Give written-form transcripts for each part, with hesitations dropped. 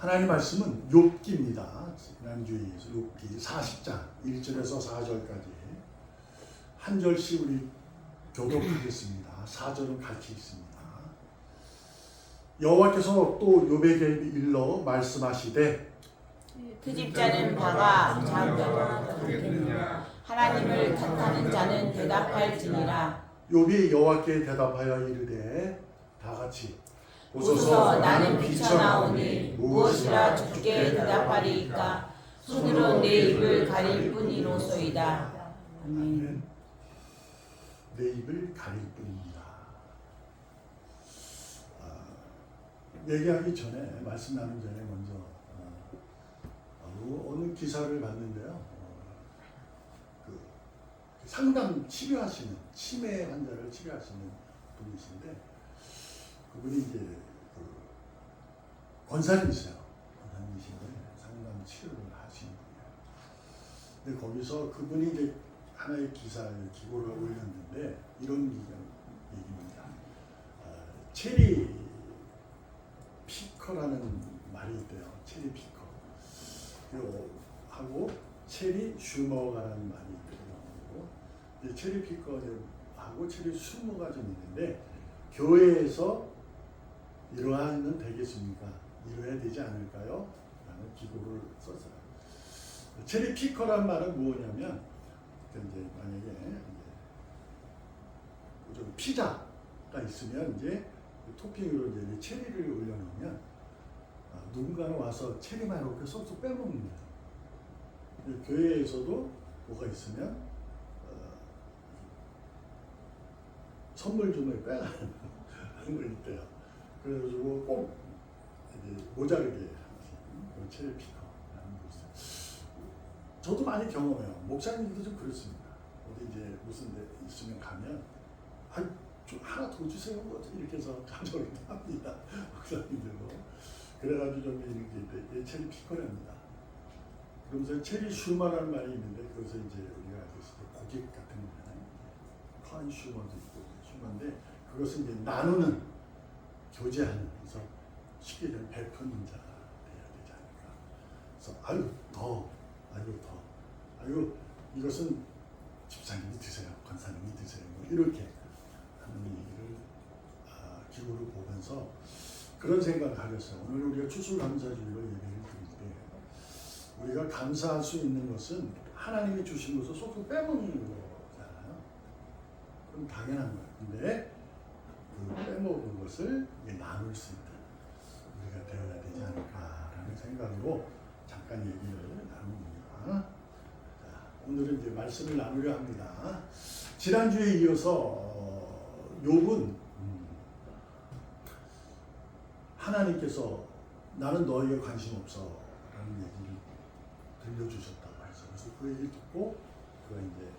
하나님 말씀은 욥기입니다. 지난주에 이어서 욥기 40장 1절에서 4절까지 한 절씩 우리 교독하겠습니다. 4절은 같이 있습니다. 여호와께서 또 욥에게 일러 말씀하시되 그 집자는 바가 장자가 그러겠느냐. 하나님을 탓하는 자는 대답할지니라. 욥이 여호와께 대답하여 이르되 다 같이 보소서 나는 비쳐나오니 무엇이라 주께 대답하리이까. 손으로 내 입을 가릴 뿐이로소이다. 아멘. 내 입을 가릴 뿐입니다. 얘기하기 전에 말씀 나누기 전에 먼저 어느 기사를 봤는데요. 그 상담 치료하시는 치매 환자를 치료하시는 분이신데 그분이 이제 권사님이세요. 권사님이신데 상담 치료를 하시는 분이에요. 근데 거기서 그분이 이제 하나의 기사를 기고를 올렸는데 이런 얘기입니다. 체리 피커라는 말이 있대요. 체리 피커. 하고 체리 슈머가라는 말이 있거든요. 체리 피커하고 체리 슈머가 좀 있는데 교회에서 이러하면 되겠습니까? 이뤄야 되지 않을까요? 라는 기고를 썼어요. 체리 피커란 말은 뭐냐면 이제 만약에 좀 피자가 있으면 이제 토핑으로 이제 체리를 올려놓으면 누군가는 와서 체리만 이렇게 쏙쏙 빼먹는 거예요. 교회에서도 뭐가 있으면 선물 주면 빼가는 걸 있대요. 그래가지고 꼭 이제 모자르게 하는 체리 피커라는 거 있어요. 저도 많이 경험해요. 목사님들도 좀 그렇습니다. 어디 이제 무슨 데 있으면 가면 좀 하나 더 주세요. 이렇게 해서 가져오기도 합니다. 목사님들도. 그래가지고 좀 이렇게 체리 피커랍니다. 그러면서 체리 슈머라는 말이 있는데 그것을 이제 우리가 알고 있을 때 고객 같은 거잖아요. 컨슈머도 있고 슈머인데 그것은 이제 나누는, 교제하는, 그래서 쉽게 되면 베푸는 자가 돼야 되지 않을까. 그래서 아유 이것은 집사님이 드세요, 권사님이 드세요, 뭐 이렇게 하는 얘기를 기고를 보면서 그런 생각을 하겠어요. 오늘 우리가 추수감사주의로 예배를 드릴 때 우리가 감사할 수 있는 것은 하나님이 주신 것을 쏙쏙 빼먹는 거잖아요. 그럼 당연한 거예요. 근데 그 빼먹은 것을 나눌 수 있는 우리가 되어야 되지 않을까라는 생각으로 잠깐 얘기를 나눕니다. 자, 오늘은 이제 말씀을 나누려 합니다. 지난주에 이어서 욥은 하나님께서 나는 너에게 관심 없어 라는 얘기를 들려주셨다고 해서 그래서 그 얘기를 듣고 그가 이제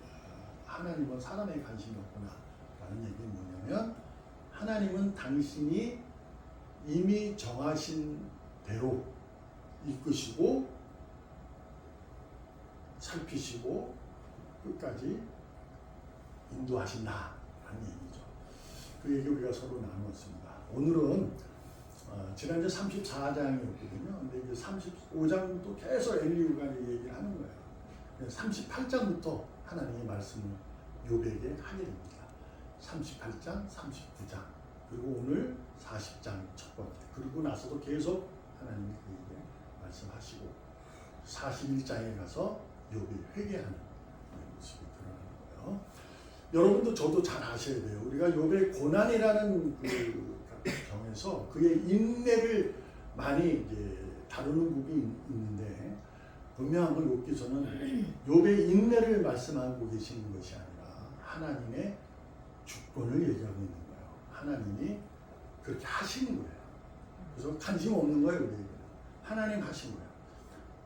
하나님은 사람에 관심이 없구나 라는 얘기는 뭐냐면 하나님은 당신이 이미 정하신 대로 이끄시고 살피시고 끝까지 인도하신다 라는 얘기죠. 그 얘기 우리가 서로 나누었습니다. 오늘은 지난주 34장이었거든요. 근데 이제 35장도 계속 엘리후가 얘기를 하는 거예요. 38장부터 하나님의 말씀을 욥에게 하게 됩니다. 38장, 39장, 그리고 오늘 40장 첫 번째. 그리고 나서도 계속 하나님이 그에게 말씀하시고 41장에 가서 욥이 회개하는 모습이 드러나는 거예요. 여러분도 저도 잘 아셔야 돼요. 우리가 욥의 고난이라는 그 정에서 그의 인내를 많이 이제 다루는 부분이 있는데 분명한 건 욥기서는 욥의 인내를 말씀하고 계시는 것이 아니라 하나님의 주권을 얘기하고 있는 거예요. 하나님이 그렇게 하시는 거예요. 그래서 관심 없는 거예요. 우리에게 하나님 하신 거예요.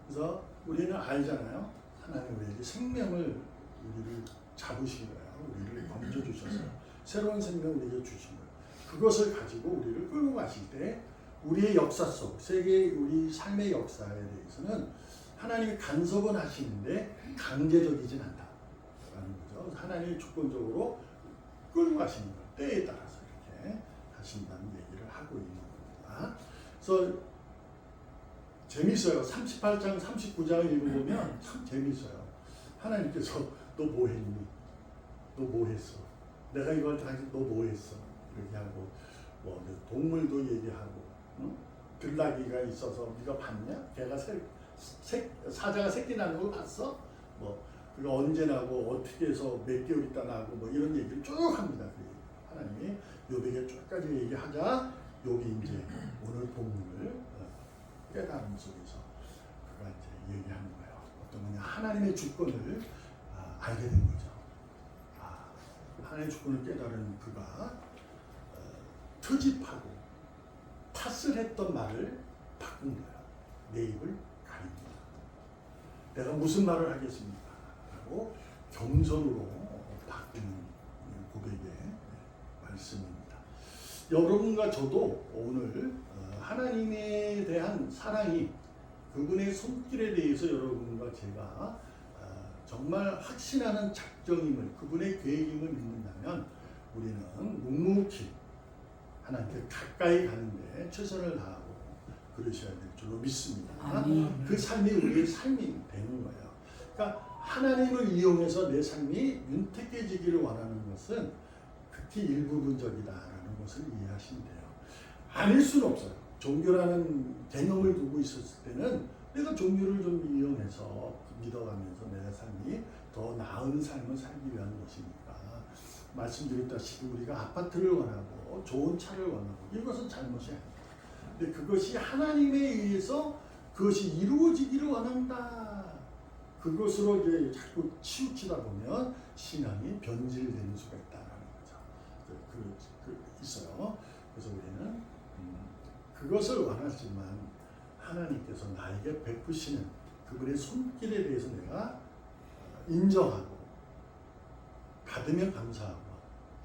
그래서 우리는 알잖아요. 하나님 우리에게 생명을 우리를 잡으신 거예요. 우리를 건져주셔서 새로운 생명을 우리에게 주신 거예요. 그것을 가지고 우리를 끌고 가실 때 우리의 역사 속 세계 우리 삶의 역사에 대해서는 하나님이 간섭은 하시는데 강제적이진 않다라는 거죠. 하나님이 주권적으로 끌고 가시는 것 때에 따라서 이렇게 하신다는 얘기를 하고 있는 겁니다. 그래서 재밌어요. 38장, 39장을 읽어보면 참 재밌어요. 하나님께서 너 뭐 했니? 너 뭐 했어? 내가 이걸 다 너 뭐 했어? 이렇게 하고 뭐 동물도 얘기하고 응? 들나귀가 있어서 네가 봤냐? 걔가 사자가 새끼 낳는 걸 봤어? 뭐 그거 언제 나고 어떻게 해서 몇 개월 있다 나고 뭐 이런 얘기를 쭉 합니다. 하나님이 욥에게 쭉까지 얘기하자 욥이 이제 오늘 본문을 깨달음 속에서 그가 이제 얘기하는 거예요. 어떤 거냐 하나님의 주권을 알게 된 거죠. 하나님의 주권을 깨달은 그가 트집하고 탓을 했던 말을 바꾼 거예요. 내 입을 가립니다. 내가 무슨 말을 하겠습니까? 라고 겸손으로 바뀌는 고백의 말씀입니다. 여러분과 저도 오늘 하나님에 대한 사랑이 그분의 손길에 대해서 여러분과 제가 정말 확신하는 작정임을 그분의 계획임을 믿는다면 우리는 묵묵히 하나님께 가까이 가는데 최선을 다하고 그러셔야 될 줄로 믿습니다. 그 삶이 우리의 삶이 되는 거예요. 그러니까 하나님을 이용해서 내 삶이 윤택해지기를 원하는 것은 극히 일부분적이다라는 것을 이해하시면 돼요. 아닐 수는 없어요. 종교라는 개념을 두고 있었을 때는 내가 종교를 좀 이용해서 믿어가면서 내 삶이 더 나은 삶을 살기 위한 것이니까 말씀드렸다시피 우리가 아파트를 원하고 좋은 차를 원하고 이것은 잘못이 아닙니다. 근데 그것이 하나님에 의해서 그것이 이루어지기를 원한다. 그것으로 이제 자꾸 치우치다 보면 신앙이 변질되는 수가 있다라는 거죠. 있어요. 그래서 우리는 그것을 원하지만 하나님께서 나에게 베푸시는 그분의 손길에 대해서 내가 인정하고 받으면 감사하고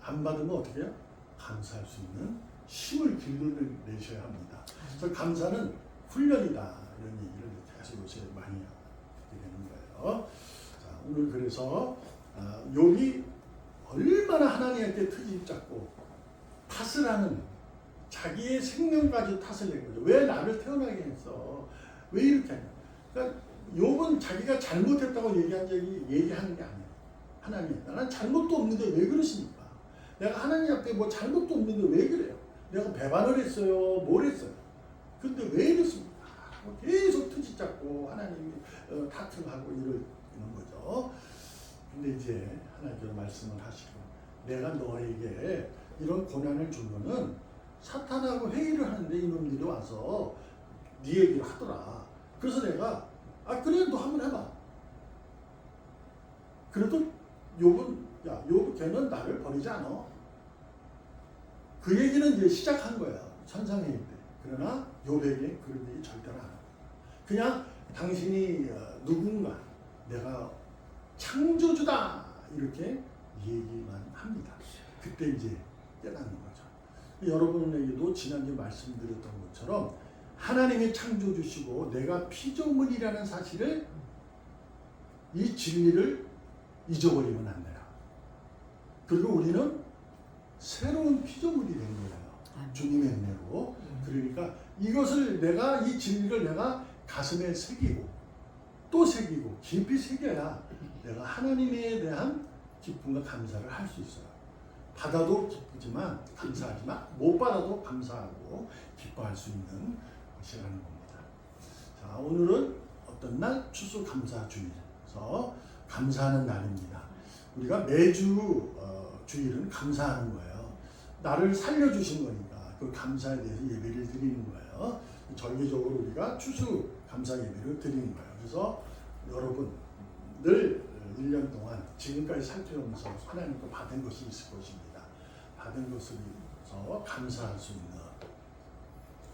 안 받으면 어떻게 해요? 감사할 수 있는 힘을 길러내셔야 합니다. 그래서 감사는 훈련이다 이런 얘기를 계속 요새 많이 듣게 되는 거예요. 자, 오늘 그래서 욥이 얼마나 하나님한테 트집 잡고 탓을 하는 자기의 생명까지 탓을 낸 거죠. 왜 나를 태어나게 했어? 왜 이렇게 하냐? 그러니까 욥은 자기가 잘못했다고 얘기하는 게 아니에요. 하나님, 나는 잘못도 없는데 왜 그러십니까? 내가 하나님 앞에 뭐 잘못도 없는데 왜 그래요? 내가 배반을 했어요? 뭘 했어요? 근데 왜 이랬습니까? 계속 트집 잡고 하나님이 탓을하고 이러는 거죠. 근데 이제 하나님께서 말씀을 하시고 내가 너에게 이런 고난을 준 거는 사탄하고 회의를 하는데 이놈들이 와서 네 얘기를 하더라. 그래서 내가 그래 너 한번 해봐. 그래도 욥 걔는 나를 버리지 않아. 그 얘기는 이제 시작한 거야. 천상회의 때. 그러나 욥에게 그런 얘기 절대로 안 하고 그냥 당신이 누군가 내가 창조주다 이렇게 얘기만 합니다. 그때 이제 깨닫는 거죠. 여러분에게도 지난주에 말씀드렸던 것처럼 하나님이 창조주시고 내가 피조물이라는 사실을 이 진리를 잊어버리면 안 돼요. 그리고 우리는 새로운 피조물이 된 거예요. 주님의 은혜로. 그러니까 이것을 이 진리를 내가 가슴에 새기고 또 새기고 깊이 새겨야 내가 하나님에 대한 기쁨과 감사를 할 수 있어요. 받아도 기쁘지만 감사하지만 못 받아도 감사하고 기뻐할 수 있는 것이라는 겁니다. 자, 오늘은 어떤 날? 추수감사주일에서 감사하는 날입니다. 우리가 매주 주일은 감사하는 거예요. 나를 살려주신 거니까 그 감사에 대해서 예배를 드리는 거예요. 절기적으로 우리가 추수감사 예배를 드리는 거예요. 그래서 여러분 늘 1년 동안 지금까지 살펴오면서 하나님께 받은 것이 있을 것입니다. 받은 것을 위해서 감사할 수 있는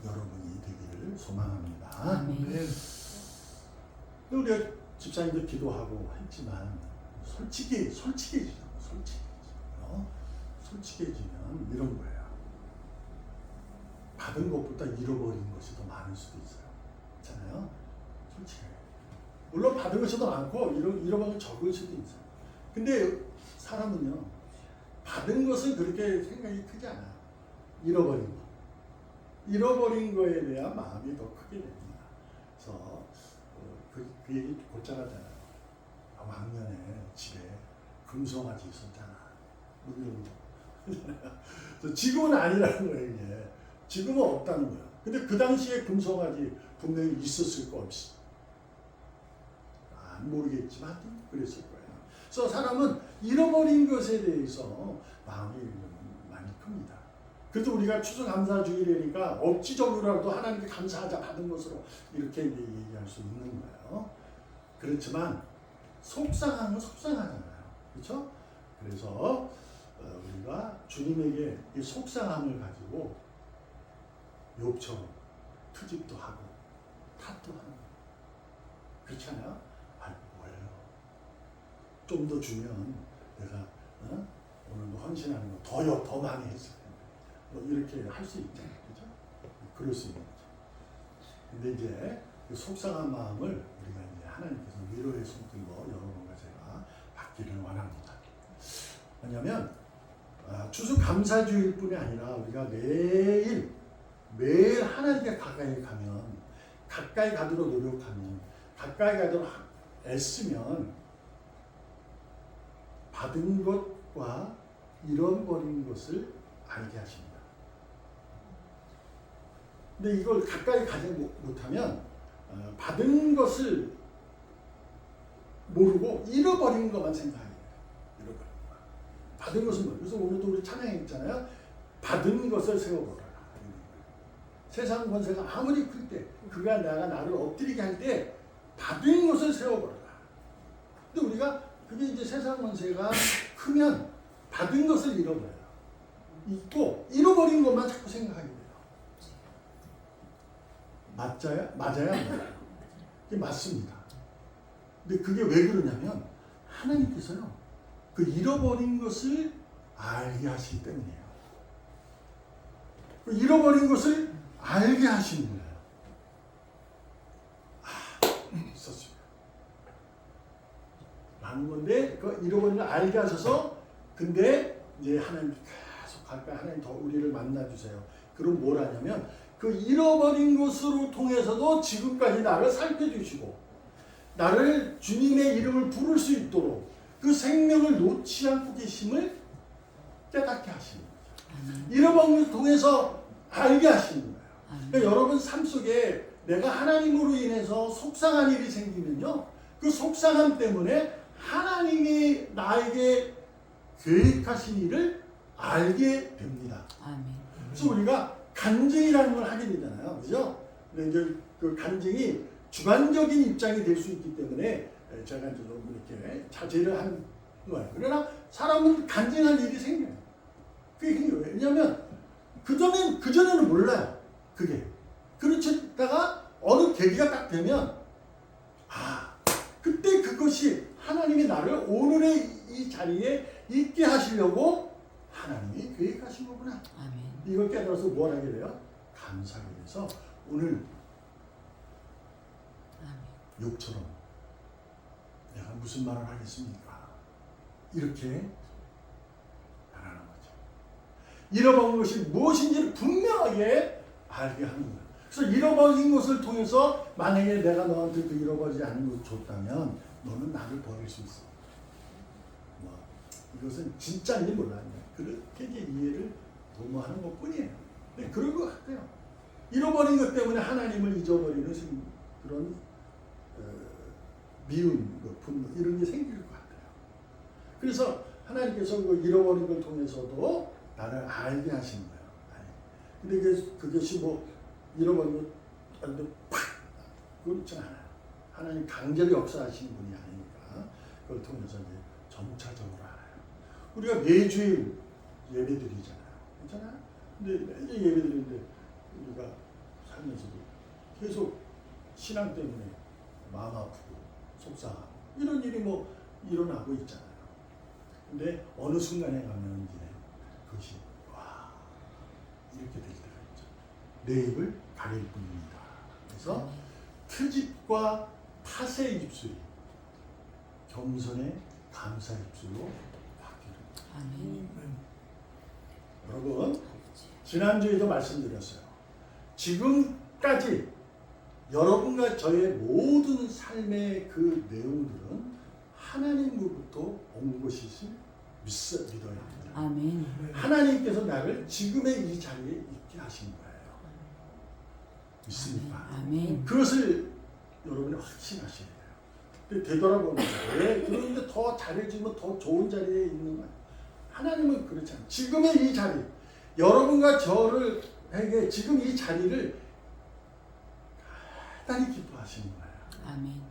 여러분이 되기를 소망합니다. 아멘. 우리가 집사님도 기도하고 했지만 솔직해지면 이런 거예요. 받은 것보다 잃어버린 것이 더 많을 수도 있어요. 그렇잖아요? 솔직해. 물론 받은 것이 더 많고 잃어버린 게 적을 수도 있어요. 근데 사람은요, 받은 것은 그렇게 생각이 크지 않아요. 잃어버린 거에 대한 마음이 더 크게 됩니다. 그래서 그 얘기 곧잘 하잖아요. 왕년에 집에 금송아지 있었잖아. 그래서 지금은 아니라는 거예요. 이게 지금은 없다는 거예요. 근데 그 당시에 금송아지 분명히 있었을 거 없이 모르겠지만 그랬을 거예요. 그래서 사람은 잃어버린 것에 대해서 마음이 많이 큽니다. 그래서 우리가 추수감사주일이니까 억지적으로라도 하나님께 감사하자 받은 것으로 이렇게 얘기할 수 있는 거예요. 그렇지만 속상하면 속상하잖아요. 그렇죠? 그래서 우리가 주님에게 이 속상함을 가지고 욥처럼 트집도 하고 탓도 하는 거예요. 그렇잖아요? 뭐예요? 좀 더 주면 내가 오늘도 헌신하는 거 더 많이 했을 텐데 뭐 이렇게 할 수 있잖아요. 그렇죠? 그럴 수 있는 거죠. 근데 이제 그 속상한 마음을 우리가 이제 하나님께서 위로의 손길로 여러분과 제가 받기를 원합니다. 왜냐하면 추수감사주일 뿐이 아니라 우리가 매일 하나님께 가까이 가도록 노력하면, 가까이 가도록 애쓰면 받은 것과 잃어버린 것을 알게 하십니다. 근데 이걸 가까이 가지 못하면 받은 것을 모르고 잃어버린 것만 생각해요. 잃어버린 것. 받은 것은 뭐예요? 그래서 오늘도 우리 찬양했잖아요. 받은 것을 세워보라. 세상 권세가 아무리 클 때, 그가 나를 엎드리게 할 때 받은 것을 세워보라. 근데 우리가 그게 이제 세상 권세가 크면 받은 것을 잃어버려요. 또 잃어버린 것만 자꾸 생각하게 돼요. 맞아요? 그게 맞습니다. 근데 그게 왜 그러냐면 하나님께서요, 그 잃어버린 것을 알게 하시기 때문이에요. 그 잃어버린 것을 알게 하시는 거예요. 썼습니다. 라는 건데, 그 잃어버린 걸 알게 하셔서, 근데 이제 하나님 계속 가까이 하나님 더 우리를 만나주세요. 그럼 뭘 하냐면, 그 잃어버린 것으로 통해서도 지금까지 나를 살펴주시고, 나를 주님의 이름을 부를 수 있도록 그 생명을 놓지 않고 계심을 깨닫게 하시는 거죠. 잃어버린 것을 통해서 알게 하시는 거예요. 그러니까 여러분 삶 속에 내가 하나님으로 인해서 속상한 일이 생기면요, 그 속상함 때문에 하나님이 나에게 계획하신 일을 알게 됩니다. 그래서 우리가 간증이라는 걸 하게 되잖아요. 그죠? 근데 이제 그 간증이 주관적인 입장이 될 수 있기 때문에 제가 이제 좀 이렇게 자제를 하는 거예요. 그러나 사람은 간증할 일이 생겨요. 그게 생겨요. 왜냐하면 그전에는 몰라요. 그게. 그렇다가 어느 계기가 딱 되면, 그때 그것이 하나님이 나를 오늘의 이 자리에 있게 하시려고 하나님이 계획하신 거구나. 아멘. 이걸 깨달아서 뭘 하게 돼요? 감사하게 돼서 오늘 욥처럼 내가 무슨 말을 하겠습니까? 이렇게 말하는 거죠. 잃어버린 것이 무엇인지를 분명하게 알게 하는 거예요. 그래서 잃어버린 것을 통해서 만약에 내가 너한테 그 잃어버리지 않은 것을 줬다면 너는 나를 버릴 수 있어. 이것은 진짜인지 몰랐네. 그렇게 이제 이해를 도모하는 것 뿐이에요. 네, 그럴 것 같아요. 잃어버린 것 때문에 하나님을 잊어버리는 그런 미움, 분노 이런 게 생길 것 같아요. 그래서 하나님께서 그 잃어버린 걸 통해서도 나를 알게 하시는 거예요. 근데 그것이 뭐 잃어버린 것 팍! 그렇지 않아요. 하나님 강제로 역사하시는 분이 아니니까 그걸 통해서 이제 점차적으로 알아요. 우리가 매주일 예배드리잖아요. 그렇잖아요? 근데 매일 예배드리는데 우리가 살면서도 계속 신앙 때문에 마음 아프고 속상하고 이런 일이 뭐 일어나고 있잖아요. 근데 어느 순간에 가면 이제 그것이 이렇게 될 때가 있죠. 내 입을 가릴 뿐입니다. 그래서 트집과 탓의 입술이 겸손의 감사의 입술로 바뀌는 거예요. 여러분, 지난주에도 말씀드렸어요. 지금까지 여러분과 저의 모든 삶의 그 내용들은 하나님으로부터 온 것이지 믿어야 합니다. 아멘. 하나님께서 나를 지금의 이 자리에 있게 하신 거예요. 믿습니까? 아멘. 그것을 여러분이 확신하셔야 돼요. 근데 되돌아보면 왜 그런데 더 잘해지면 더 좋은 자리에 있는 거예요. 하나님은 그렇지 않아요. 지금의 이 자리, 여러분과 저에게 지금 이 자리를 대단히 기뻐하시는 거예요. 아멘.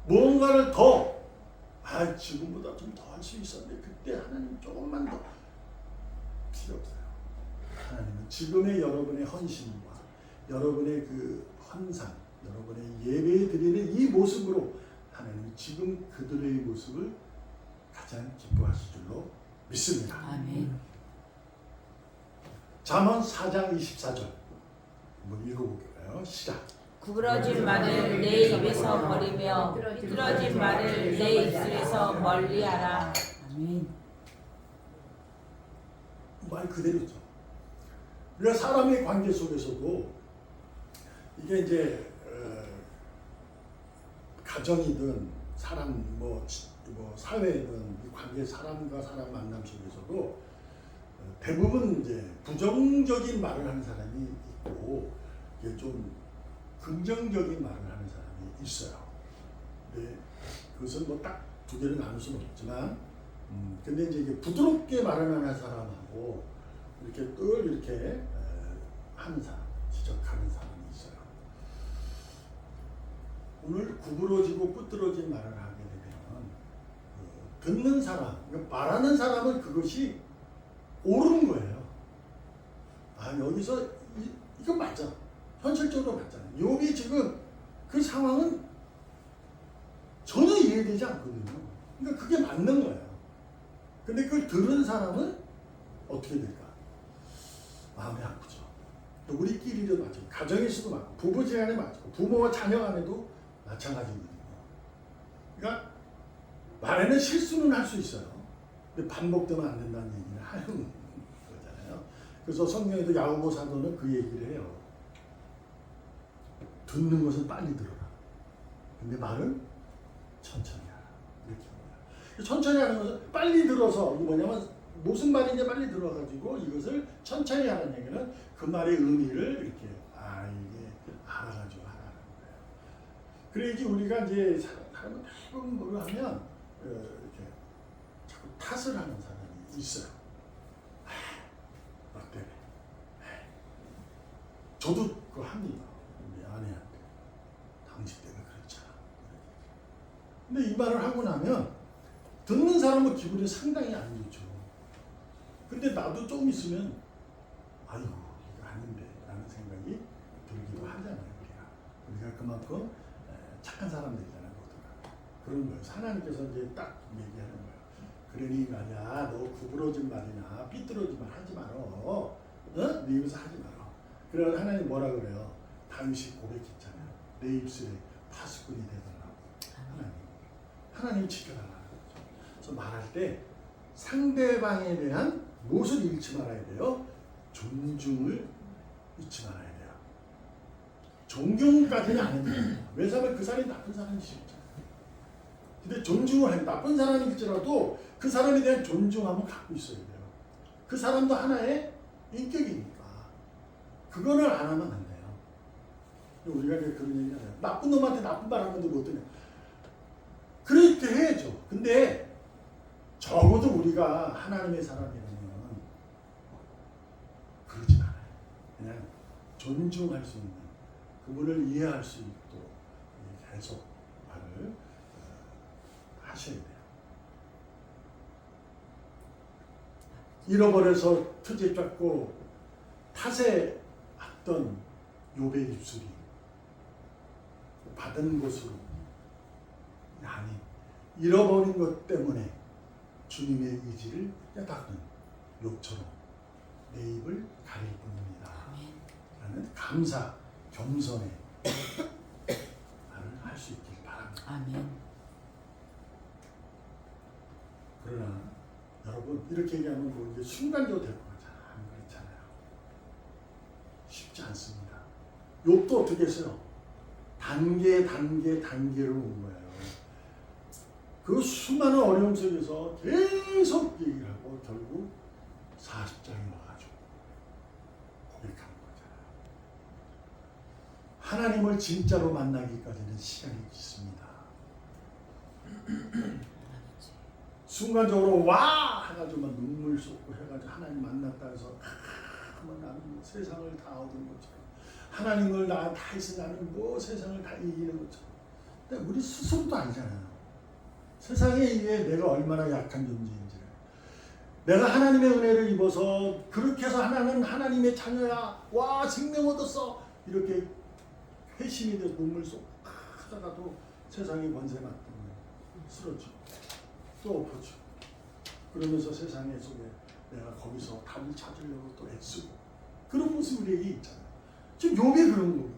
무언가를 더, 지금보다 좀 더 할 수 있었는데 그때 하나님 조금만 더 필요 없어요. 하나님은 지금의 여러분의 헌신과 여러분의 그 헌상, 여러분의 예배 드리는 이 모습으로 하나님은 지금 그들의 모습을 가장 기뻐하실 줄로 믿습니다. 아멘. 잠언 4장 24절 한번 읽어볼까요? 시작. 구부러진 말을 내 입에서 버리며 비뚤어진 말을 내 입술에서 멀리하라. 아멘. 말 그대로죠. 우리가 사람의 관계 속에서도 이게 이제 가정이든 사람 뭐 사회든 이 관계 사람과 사람 만남 속에서도 대부분 이제 부정적인 말을 하는 사람이 있고 이게 좀 긍정적인 말을 하는 사람이 있어요. 근데 그것은 뭐 딱 두 개를 나눌 수는 없지만, 근데 이제 이게 부드럽게 말을 하는 사람하고 이렇게 늘 이렇게 하는 사람, 지적하는 사람이 있어요. 오늘 구부러지고 뿌뚤어진 말을 하게 되면 듣는 사람, 그러니까 말하는 사람은 그것이 옳은 거예요. 여기서 이거 맞아. 현실적으로 맞잖아요. 욥이 지금 그 상황은 전혀 이해되지 않거든요. 그러니까 그게 맞는 거예요. 근데 그걸 들은 사람은 어떻게 될까? 마음이 아프죠. 또 우리끼리도 마찬가지, 가정에서도 마찬가지, 부부지간에 마찬가지, 부모와 자녀 간에도 마찬가지거든요. 그러니까 말에는 실수는 할 수 있어요. 근데 반복되면 안 된다는 얘기를 하는 거잖아요. 그래서 성경에도 야고보 사도는 그 얘기를 해요. 듣는 것은 빨리 들어라. 근데 말은 천천히 하라. 이렇게 합니다. 천천히 하는 것은 빨리 들어서 이게 뭐냐면 무슨 말인지 빨리 들어가지고 이것을 천천히 하는 얘기는 그 말의 의미를 이렇게 이게 알아가지고 하라는 거예요. 그래야지 우리가 이제 사람은 대부분 뭘 하면 이렇게 자꾸 탓을 하는 사람이 있어요. 너 때문에. 저도 그거 합니다. 우리 아내한테. 당신 때문에 그랬잖아. 근데 이 말을 하고 나면 듣는 사람은 기분이 상당히 안 좋죠. 근데 나도 좀 있으면 이거 아닌데 라는 생각이 들기도 하잖아요. 우리가 그만큼 착한 사람들이잖아요. 그런 거예요. 하나님께서 이제 딱 얘기하는 거예요. 그러니 말이야, 너 구부러진 말이나 삐뚤어진 말 하지 말어. 네 입에서 하지 말어. 그래서 하나님 뭐라 그래요? 다윗이 고백했잖아요. 내 입술에 파수꾼이 되더라고. 하나님 지켜달라는 거죠. 그래서 말할 때 상대방에 대한 무엇을 잃지 말아야 돼요? 존중을 잊지 말아야 돼요. 존경까지는 안 해도 돼요. 왜냐하면 그 사람이 나쁜 사람이 싫잖아요. 근데 존중을 해. 나쁜 사람일지라도 그 사람에 대한 존중함을 갖고 있어야 돼요. 그 사람도 하나의 인격이니까. 그거를 안 하면 안 돼요. 우리가 그런 얘기 하잖아요. 나쁜 놈한테 나쁜 말 하는데 못 듣냐. 그렇게 해야죠. 근데 적어도 우리가 하나님의 사람이라면 그러지 않아요. 그냥 존중할 수 있는, 그분을 이해할 수 있도록 계속 말을 하셔야 돼요. 잃어버려서 트집 잡고 탓에 왔던 욥의 입술이 받은 것으로 아니, 잃어버린 것 때문에 주님의 의지를 깨닫는 욥처럼 내 입을 가릴 뿐입니다. 라는 감사, 겸손의 말을 할 수 있길 바랍니다. 아멘. 그러나 여러분 이렇게 얘기하면 뭐 이게 순간적으로 될 것 같잖아요. 안 그렇잖아요. 쉽지 않습니다. 욥도 어떻게 했어요? 단계로 온 거예요. 그 수많은 어려움 속에서 계속 얘기를 하고 결국 40장에 와가지고 고백하는 거잖아요. 하나님을 진짜로 만나기까지는 시간이 있습니다. 순간적으로 와! 해가지고 막 눈물 쏟고 해가지고 하나님 만났다 해서 하면 나는 뭐 세상을 다 얻은 것처럼 하나님을 다 해서 나는 뭐 세상을 다 이기는 것처럼. 근데 우리 스스로도 알잖아요. 세상에 의해 내가 얼마나 약한 존재인지를. 내가 하나님의 은혜를 입어서 그렇게 해서 하나는 하나님의 자녀야. 와 생명 얻었어. 이렇게 회심이 돼서 눈물 쏟고 하다가도 세상의 권세 맞고 쓰러지고 또 엎어지고 그러면서 세상에 속에 내가 거기서 답을 찾으려고 또 애쓰고 그런 모습이 우리에게 있잖아요. 지금 욥이 그런 거예요.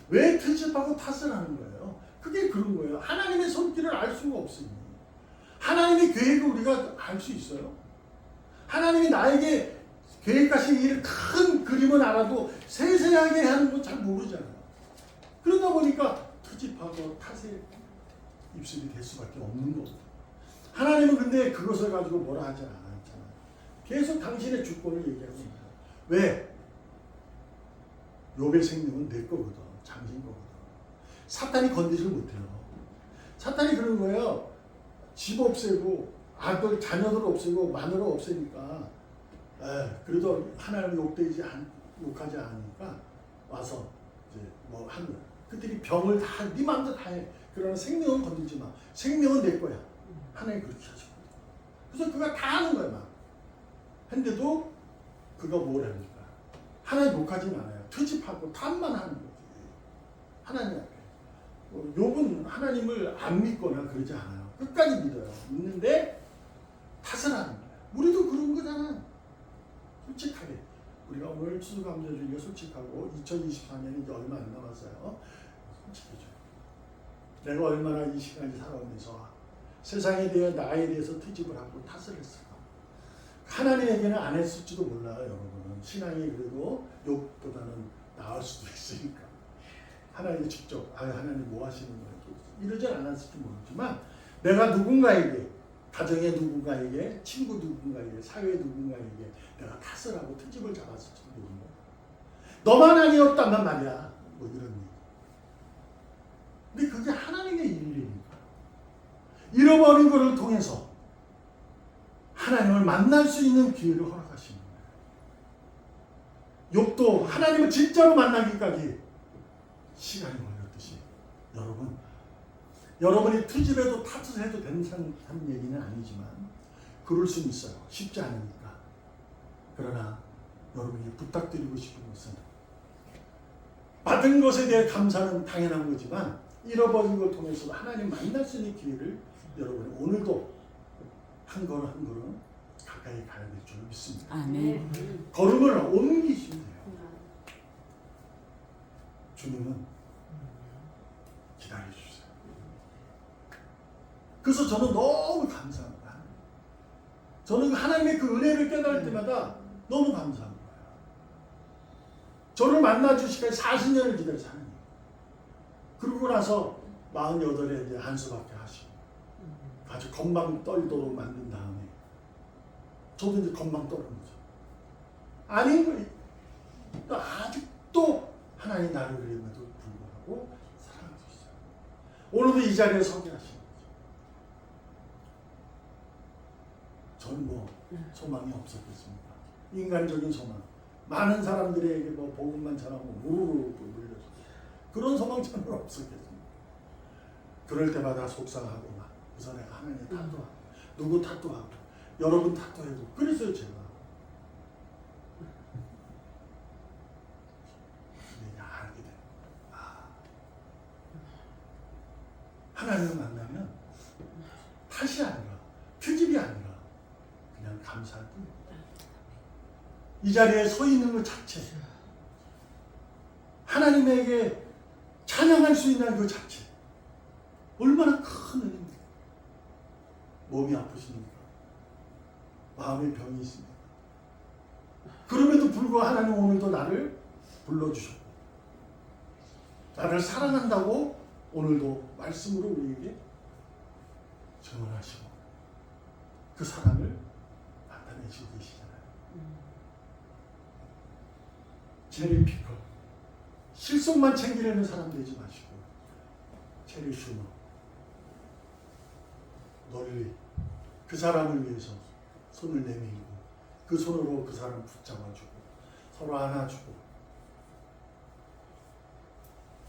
왜 트집하고 탓을 하는 거예요? 그게 그런 거예요. 하나님의 손길을 알 수가 없으니. 하나님의 계획을 우리가 알 수 있어요? 하나님이 나에게 계획하신 일 큰 그림은 알아도 세세하게 하는 건 잘 모르잖아요. 그러다 보니까 트집하고 탓에 입술이 될 수밖에 없는 거고. 하나님은 근데 그것을 가지고 뭐라 하지 않았잖아요. 계속 당신의 주권을 얘기하고 있는 거예요. 왜? 욥의 생명은 내 거거든. 당신 거거든. 사탄이 건드리지 못해요. 사탄이 그런 거예요. 집 없애고 아들 자녀들 없애고 마누라 없애니까 그래도 하나님을 욕하지 않으니까 와서 이제 뭐 하는 거야. 그들이 병을 다 네 마음대로 다 해. 그러나 생명은 건들지 마. 생명은 내 거야. 하나님 그렇게 하시고. 그래서 그가 다 하는 거야 막. 근데도 그가 뭘 합니까? 하나님 욕하진 않아요. 트집하고 탓만 하는 거지. 하나님 앞에. 욥은 하나님을 안 믿거나 그러지 않아요. 끝까지 믿어요. 믿는데 탓을 하는 거예요. 우리도 그런 거잖아. 솔직하게. 우리가 오늘 추수감사주의가 솔직하고 2024년이 이제 얼마 안 남았어요. 솔직해져요. 내가 얼마나 이 시간을 살아오면서 세상에 대해 나에 대해서 트집을 하고 탓을 했을까. 하나님에게는 안 했을지도 몰라요. 여러분은 신앙이 그래도 욥보다는 나을 수도 있으니까 하나님이 직접 하나님 뭐 하시는 거예요? 이러진 않았을지 모르지만 내가 누군가에게 가정의 누군가에게 친구 누군가에게 사회 누군가에게 내가 탓을 하고 트집을 잡았을지도 모르는 거예요. 너만 아니었다면 말이야. 뭐 이런 얘기. 근데 그게 하나님의 일이니까. 잃어버린 것을 통해서 하나님을 만날 수 있는 기회를 허락하시는 거예요. 욥도 하나님을 진짜로 만나기까지 시간이 걸렸듯이 여러분이 투집해도 탓을 해도 된다는 얘기는 아니지만 그럴 수는 있어요. 쉽지 않으니까. 그러나 여러분이 부탁드리고 싶은 것은 받은 것에 대해 감사는 당연한 거지만 잃어버린 걸 통해서 하나님 만날 수 있는 기회를 여러분이 오늘도 한 걸음 한 걸음 가까이 가야 될 줄 믿습니다. 아멘. 걸음을 옮기시면 돼요. 주님은 기다려주세요. 그래서 저는 너무 감사합니다. 저는 하나님의 그 은혜를 깨달을 때마다 너무 감사한 거예요. 저를 만나주시기까지 40년을 기다려서 하나님. 그러고 나서 48에 이제 한수밖에 하시고 아주 건방 떨도록 만든 다음에 저도 이제 건방 떨는 거죠. 아닌 거예요. 아직도 하나님 나를 그림에도 불구하고 사랑하고 있어요. 오늘도 이 자리에 서게 하시는 거죠. 저는 뭐 소망이 없었겠습니까? 인간적인 소망. 많은 사람들에게 뭐 복음만 전하고 무르르 물려서 그런 소망 저는 없었겠습니까? 그럴 때마다 속상하고 막 그래서 내가 하나님 탓도 하고 누구 탓도 하고 여러분 탓도 해도 그랬어요 제가. 근데 알게 돼. 하나님을 만나면 탓이 아니라 트집이 아니라 그냥 감사할 뿐입니다. 이 자리에 서 있는 것 자체 하나님에게 찬양할 수 있는 그 자체 얼마나 큰 은혜입니까? 몸이 아프십니까? 마음의 병이 있습니까? 그럼에도 불구하고 하나님 오늘도 나를 불러주셨고 나를 사랑한다고 오늘도 말씀으로 우리에게 증언하시고 그 사랑을 나타내시고 계시잖아요. 체리 피커 실속만 챙기려는 사람 되지 마시고 체리 슈머 널리 그 사람을 위해서 손을 내밀고 그 손으로 그 사람 붙잡아주고 서로 안아주고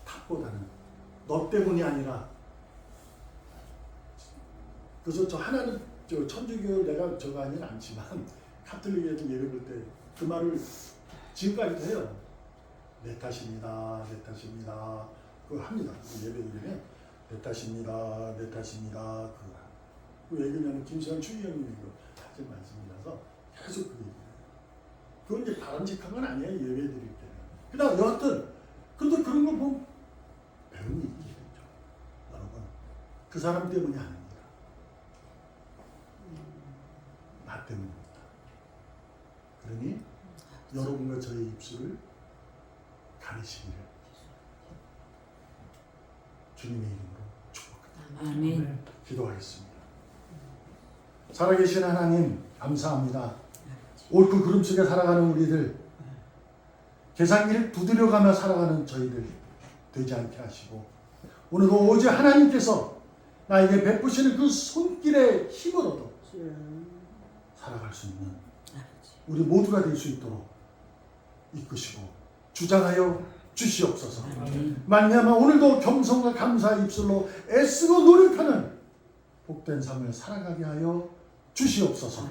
탑보다는 너 때문이 아니라 그래서 저 하나는 저 천주교 내가 저거 아니는 않지만 카톨릭에서 예배 볼 때 그 말을 지금까지도 해요. 내 탓입니다. 내 탓입니다. 그거 합니다. 예배 드리면 내 탓입니다. 내 탓입니다. 그거. 왜 그러냐면 김수현 추기경님이 이거 하신 말씀이라서 계속 그 얘기해요. 그건 이제 바람직한 건 아니에요. 예배 드릴 때는. 그다음 여하튼 그래도 그런 거 보면 배움이 있게 되죠. 여러분 그 사람 때문이 아닙니다. 나 때문입니다. 그러니 여러분과 저의 입술을 가리시기를 주님의 이름으로 축복합니다. 아멘. 기도하겠습니다. 살아계신 하나님 감사합니다. 옳고 그름 속에 살아가는 우리들 계산기를 두드려가며 살아가는 저희들 되지 않게 하시고 오늘도 오직 하나님께서 나에게 베푸시는 그 손길의 힘으로도 살아갈 수 있는 우리 모두가 될 수 있도록 이끄시고 주장하여 주시옵소서. 말미암아 오늘도 겸손과 감사의 입술로 애쓰고 노력하는 복된 삶을 살아가게 하여 주시옵소서.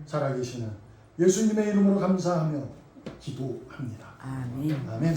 살아계시는 예수님의 이름으로 감사하며 기도합니다. 아멘. 아멘.